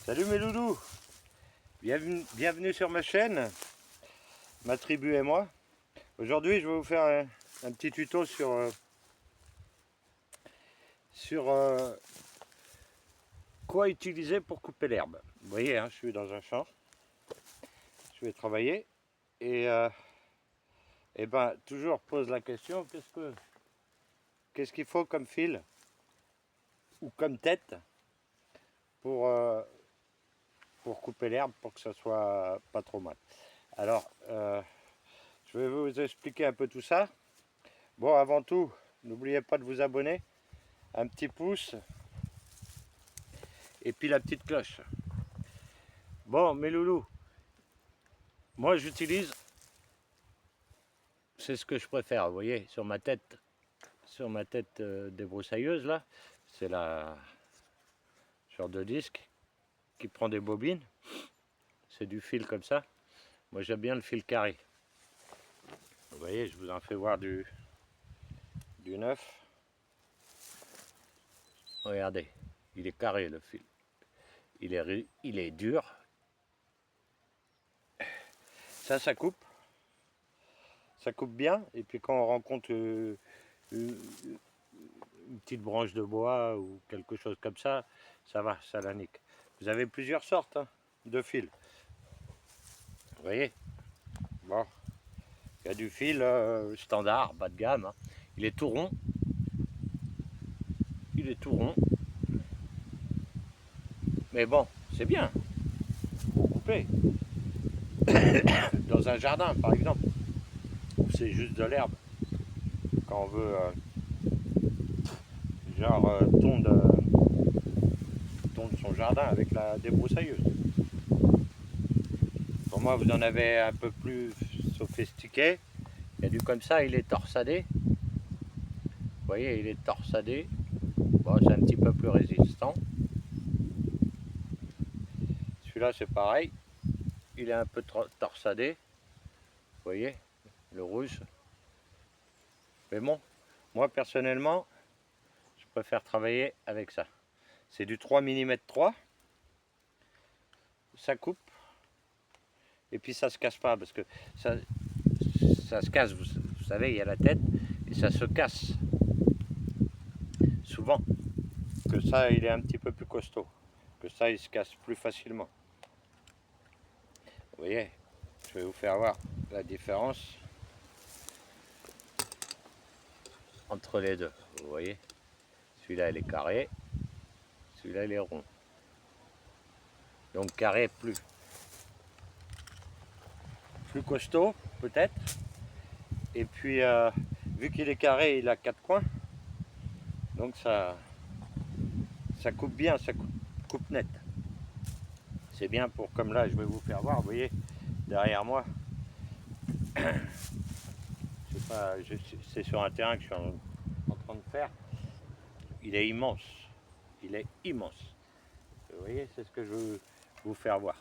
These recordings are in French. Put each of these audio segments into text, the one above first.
Salut mes loulous, bienvenue sur ma chaîne, ma tribu et moi. Aujourd'hui je vais vous faire un petit tuto sur quoi utiliser pour couper l'herbe. Vous voyez, hein, je suis dans un champ, je vais travailler et ben toujours pose la question, qu'est-ce qu'il faut comme fil ou comme tête pour, euh, pour couper l'herbe pour que ça soit pas trop mal. Alors, je vais vous expliquer un peu tout ça. Bon, avant tout, n'oubliez pas de vous abonner, un petit pouce et puis la petite cloche. Bon, mes loulous, moi j'utilise, c'est ce que je préfère, vous voyez, sur ma tête débroussailleuse là, c'est la genre de disque qui prend des bobines, c'est du fil comme ça. Moi j'aime bien le fil carré. Vous voyez, je vous en fais voir du neuf. Regardez, il est carré le fil. Il est dur. Ça coupe. Ça coupe bien. Et puis quand on rencontre une petite branche de bois ou quelque chose comme ça, ça va, ça la nique. Vous avez plusieurs sortes de fils. Vous voyez? Bon, il y a du fil standard, bas de gamme. Hein. Il est tout rond. Il est tout rond. Mais bon, c'est bien pour couper. Dans un jardin, par exemple, où c'est juste de l'herbe. Quand on veut tondre son jardin avec la débroussailleuse. Pour moi, vous en avez un peu plus sophistiqué. Il y a du comme ça, il est torsadé. Vous voyez, il est torsadé. Bon, c'est un petit peu plus résistant. Celui-là, c'est pareil. Il est un peu torsadé. Vous voyez, le rouge. Mais bon, moi, personnellement, je préfère travailler avec ça. C'est du 3 mm 3. Ça coupe. Et puis ça se casse pas parce que ça se casse, vous savez, il y a la tête et ça se casse souvent. Que ça, il est un petit peu plus costaud. Que ça, il se casse plus facilement. Vous voyez, je vais vous faire voir la différence entre les deux. Vous voyez, celui-là, il est carré. Celui-là, il est rond. Donc carré plus costaud, peut-être. Et puis, vu qu'il est carré, il a 4 coins. Donc ça coupe bien, ça coupe net. C'est bien pour, comme là, je vais vous faire voir, vous voyez, derrière moi. C'est sur un terrain que je suis en train de faire. Il est immense. Il est immense. Vous voyez, c'est ce que je veux vous faire voir.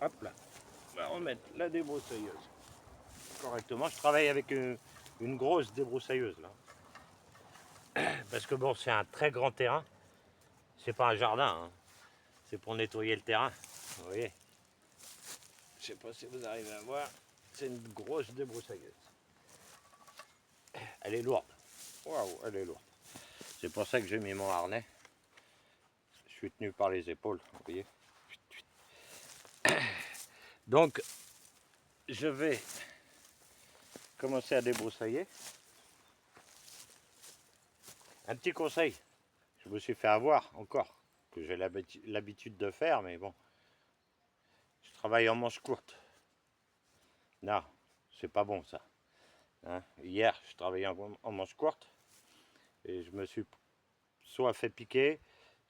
Hop là. On va remettre la débroussailleuse correctement. Je travaille avec une grosse débroussailleuse là. Parce que bon, c'est un très grand terrain. C'est pas un jardin. Hein. C'est pour nettoyer le terrain. Vous voyez. Je sais pas si vous arrivez à voir. C'est une grosse débroussailleuse. Elle est lourde. Waouh, elle est lourde. C'est pour ça que j'ai mis mon harnais. Je suis tenu par les épaules, vous voyez. Donc, je vais commencer à débroussailler. Un petit conseil, je me suis fait avoir encore, que j'ai l'habitude de faire, mais bon, je travaille en manche courte. Non, c'est pas bon ça. Hein, hier, je travaillais en manche courte et je me suis soit fait piquer,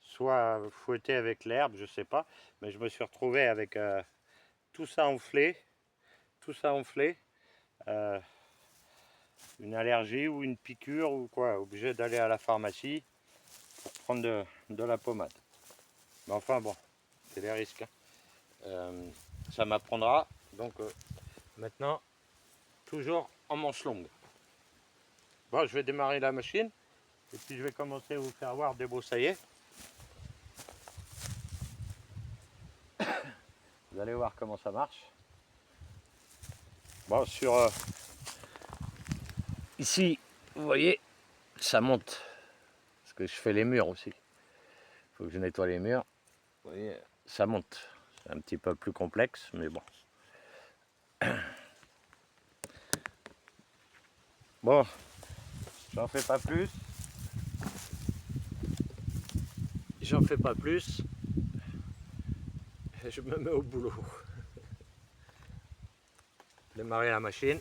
soit fouetté avec l'herbe, je sais pas, mais je me suis retrouvé avec tout ça enflé, une allergie ou une piqûre ou quoi, obligé d'aller à la pharmacie pour prendre de la pommade. Mais enfin bon, c'est des risques. Ça m'apprendra, donc maintenant, toujours en manche longue. Bon, je vais démarrer la machine et puis je vais commencer à vous faire voir débroussailler. Vous allez voir comment ça marche. Bon, ici, vous voyez, ça monte. Parce que je fais les murs aussi. Il faut que je nettoie les murs. Vous voyez, ça monte. C'est un petit peu plus complexe, mais bon. Bon, j'en fais pas plus. J'en fais pas plus. Je me mets au boulot. Démarrer la machine.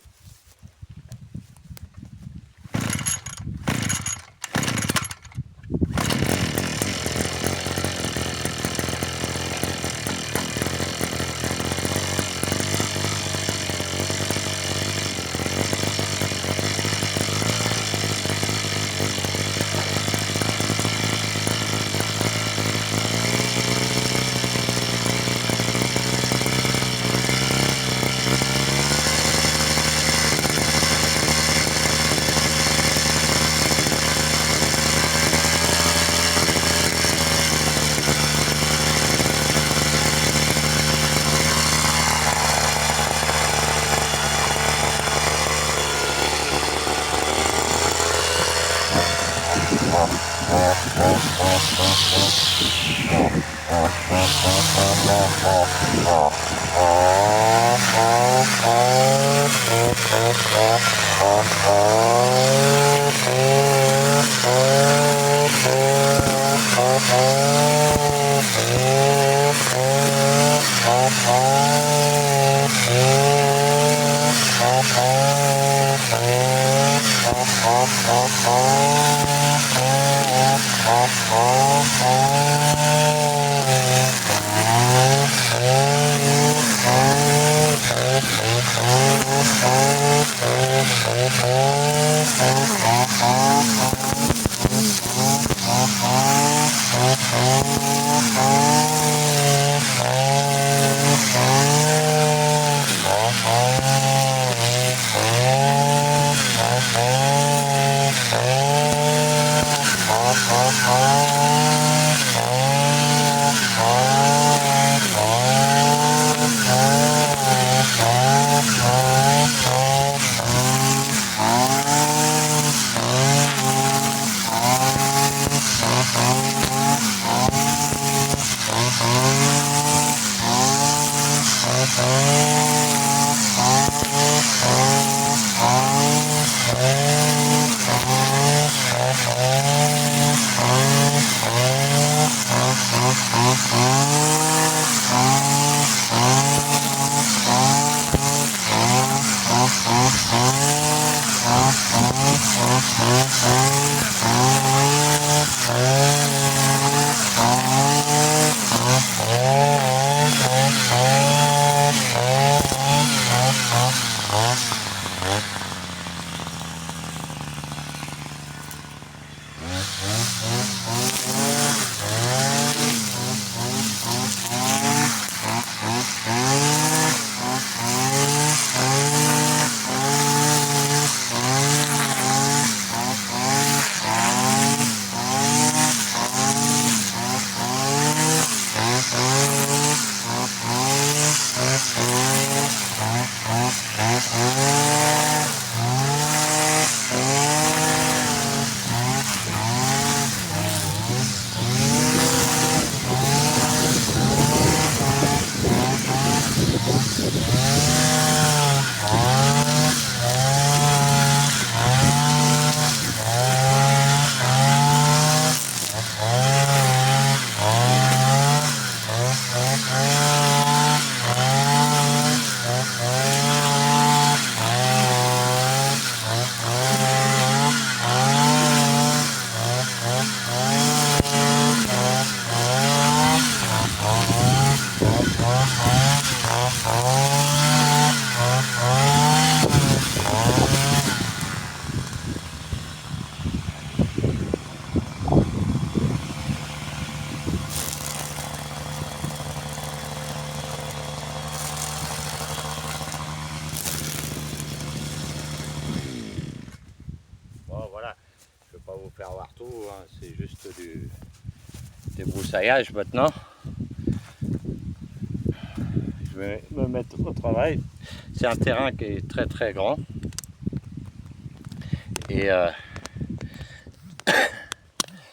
Faire voir tout, hein. C'est juste du débroussaillage maintenant. Je vais me mettre au travail. C'est un terrain qui est très très grand. Et